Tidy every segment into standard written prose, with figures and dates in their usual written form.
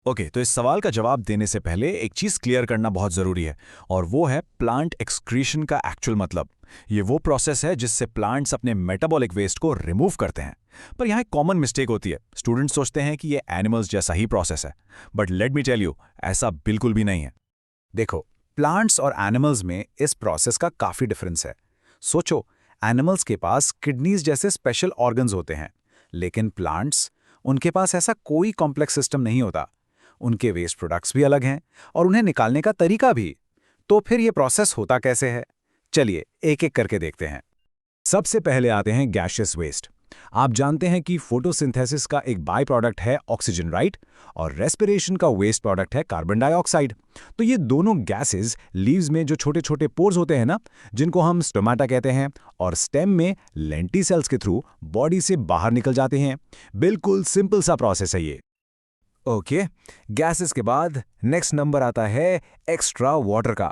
Okay, तो इस सवाल का जवाब देने से पहले एक चीज क्लियर करना बहुत जरूरी है, और वो है प्लांट एक्सक्रीशन का एक्चुअल मतलब। ये वो प्रोसेस है जिससे प्लांट्स अपने मेटाबॉलिक वेस्ट को रिमूव करते हैं। पर यहाँ एक कॉमन मिस्टेक होती है, स्टूडेंट्स सोचते हैं कि ये एनिमल्स जैसा ही प्रोसेस है। But let me tell you, ऐसा बिल्कुल भी नहीं है। देखो, प्लांट्स और एनिमल्स में इस प्रोसेस का काफी डिफरेंस है। सोचो, एनिमल्स के पास किडनीज जैसे स्पेशल ऑर्गन्स होते हैं, लेकिन प्लांट्स, उनके पास ऐसा कोई कॉम्प्लेक्स सिस्टम नहीं होता। उनके वेस्ट प्रोडक्ट्स भी अलग हैं और उन्हें निकालने का तरीका भी। तो फिर ये प्रोसेस होता कैसे है? चलिए एक एक करके देखते हैं। सबसे पहले आते हैं गैशियस वेस्ट। आप जानते हैं कि फोटोसिंथेसिस का एक बाय प्रोडक्ट है ऑक्सीजन, राइट? और रेस्पिरेशन का वेस्ट प्रोडक्ट है कार्बन डाइऑक्साइड। तो ये दोनों गैसेस लीव्स में जो छोटे छोटे पोर्स होते हैं ना, जिनको हम स्टोमाटा कहते हैं, और स्टेम में लेंटिसेल्स के थ्रू बॉडी से बाहर निकल जाते हैं। बिल्कुल सिंपल सा प्रोसेस है ये। ओके, गैसेस के बाद नेक्स्ट नंबर आता है एक्स्ट्रा वाटर का।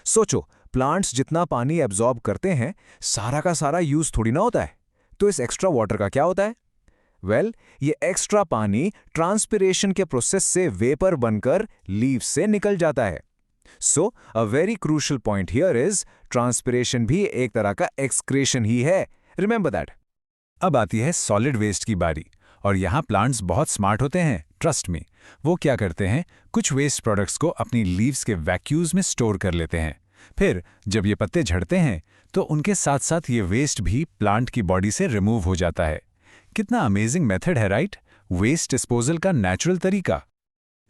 सोचो, प्लांट्स जितना पानी एब्जॉर्ब करते हैं, सारा का सारा यूज थोड़ी ना होता है। तो इस एक्स्ट्रा वाटर का क्या होता है? वेल, ये एक्स्ट्रा पानी ट्रांसपिरेशन के प्रोसेस से वेपर बनकर लीव्स से निकल जाता है। So a very crucial point here is transpiration भी एक तरह का एक्सक्रेशन ही है। Remember that. अब आती है सॉलिड वेस्ट की बारी, और यहाँ प्लांट्स बहुत स्मार्ट होते हैं, ट्रस्ट मी। वो क्या करते हैं, कुछ वेस्ट प्रोडक्ट्स को अपनी लीव्स के वैक्यूज में स्टोर कर लेते हैं। फिर जब ये पत्ते झड़ते हैं तो उनके साथ साथ ये वेस्ट भी प्लांट की बॉडी से रिमूव हो जाता है। कितना अमेजिंग मेथड है, राइट? वेस्ट डिस्पोजल का नेचुरल तरीका।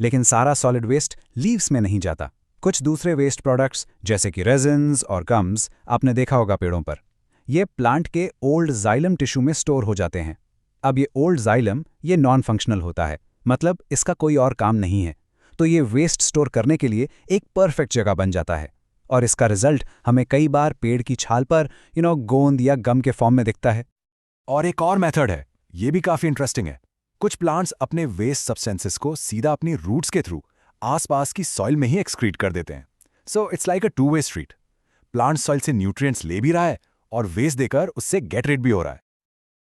लेकिन सारा सॉलिड वेस्ट लीव्स में नहीं जाता। कुछ दूसरे वेस्ट प्रोडक्ट्स जैसे कि रेजिन्स और गम्स आपने देखा होगा पेड़ों पर, ये प्लांट के ओल्ड जाइलम टिश्यू में स्टोर हो जाते हैं। अब ये ओल्ड जाइलम ये नॉन फंक्शनल होता है, मतलब इसका कोई और काम नहीं है। तो ये वेस्ट स्टोर करने के लिए एक परफेक्ट जगह बन जाता है, और इसका रिजल्ट हमें कई बार पेड़ की छाल पर गोंद या गम के फॉर्म में दिखता है। और एक और मेथड है, ये भी काफी इंटरेस्टिंग है। कुछ प्लांट्स अपने वेस्ट सब्सटेंसेस को सीधा अपनी रूट्स के थ्रू आसपास की सॉइल में ही एक्सक्रीट कर देते हैं। So it's like a two way street. Plant soil से न्यूट्रिएंट्स ले भी रहा है और वेस्ट देकर उससे गेट रेड भी हो रहा है।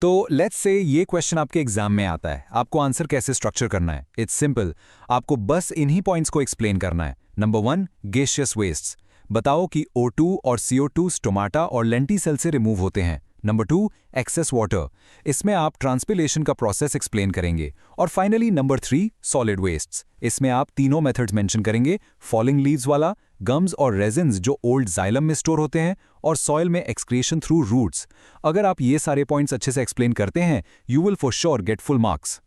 तो लेट्स से ये क्वेश्चन आपके एग्जाम में आता है, आपको आंसर कैसे स्ट्रक्चर करना है? इट्स सिंपल, आपको बस इन्हीं पॉइंट्स को एक्सप्लेन करना है। Number 1, gaseous wastes. बताओ कि O2 और CO2 स्टोमाटा और लेंटिसेल से रिमूव होते हैं। Number 2, excess water. इसमें आप ट्रांसपिलेशन का प्रोसेस एक्सप्लेन करेंगे। और फाइनली नंबर 3, सॉलिड वेस्ट्स। इसमें आप तीनों मेथड्स मेंशन करेंगे, फॉलिंग लीव्स वाला, गम्स और रेजिन्स जो ओल्ड जाइलम में स्टोर होते हैं, और सॉइल में एक्सक्रीशन थ्रू रूट्स। अगर आप ये सारे पॉइंट्स अच्छे से एक्सप्लेन करते हैं, you will for sure get full marks.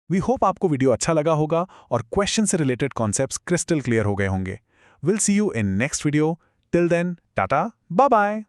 We hope आपको वीडियो अच्छा लगा होगा और क्वेश्चन से रिलेटेड कॉन्सेप्ट्स क्रिस्टल क्लियर हो गए होंगे। Will see you in next video. Till then, tata, bye bye.